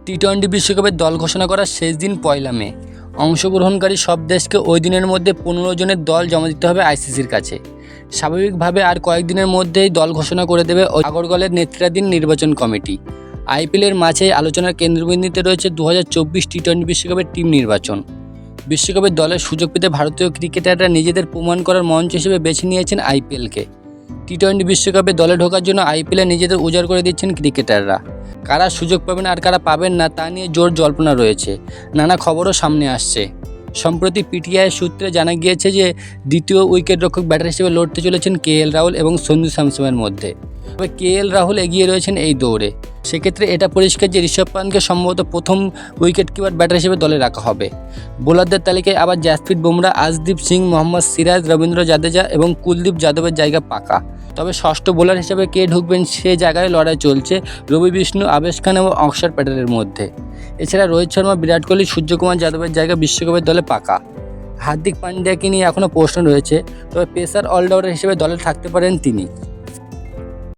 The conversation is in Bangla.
টি-20 বিশ্বকাপের দল ঘোষণা করার শেষ দিন 1 মে। অংশগ্রহণকারী সব দেশকে ওই দিনের মধ্যে 15 জনের দল জমা দিতে হবে আইসিসির কাছে। স্বাভাবিকভাবে আর কয়েকদিনের মধ্যেই দল ঘোষণা করে দেবে আগরওয়ালের নেতৃত্বাধীন নির্বাচন কমিটি। আইপিএলের মাঝে আলোচনার কেন্দ্রবিন্দুতে রয়েছে 2024 টি-20 বিশ্বকাপের টিম নির্বাচন। বিশ্বকাপের দলের সুযোগ পেতে ভারতীয় ক্রিকেটাররা নিজেদের প্রমাণ করার মঞ্চ হিসেবে বেছে নিয়েছেন আইপিএলকে। টি-20 বিশ্বকাপে দলে ঢোকার জন্য আইপিএলে নিজেদের উজাড় করে দিচ্ছেন ক্রিকেটাররা। কারা সুযোগ পাবেন আর কারা পাবেন না তা নিয়ে জোর জল্পনা রয়েছে, নানা খবরও সামনে আসছে। সম্প্রতি পিটিআই সূত্রে জানা গিয়েছে যে দ্বিতীয় উইকেটরক্ষক ব্যাটার হিসেবে লড়তে চলেছেন কেএল রাহুল এবং সঞ্জু স্যামসনের মধ্যে। তবে কেএল রাহুল এগিয়ে রয়েছেন এই দৌড়ে। সেক্ষেত্রে এটা পরিষ্কার যে ঋষভ পান্তকে সম্ভবত প্রথম উইকেট কিপার ব্যাটার হিসেবে দলে রাখা হবে। বোলারদের তালিকায় আবার জাসপ্রীত বুমরা, আশদীপ সিং, মোহাম্মদ সিরাজ, রবীন্দ্র জাদেজা এবং কুলদীপ যাদবের জায়গা পাকা। তবে ষষ্ঠ বোলার হিসেবে কে ঢুকবেন সে জায়গায় লড়াই চলছে রবি বিষ্ণু, আবেশ খান এবং অক্ষর প্যাটেলের মধ্যে। এছাড়া রোহিত শর্মা, বিরাট কোহলি, সূর্যকুমার যাদবের জায়গা বিশ্বকাপের দলে পাকা। হার্দিক পান্ডিয়াকে নিয়ে এখনও প্রশ্ন রয়েছে, তবে পেসার অলরাউন্ডার হিসেবে দলে থাকতে পারেন তিনি।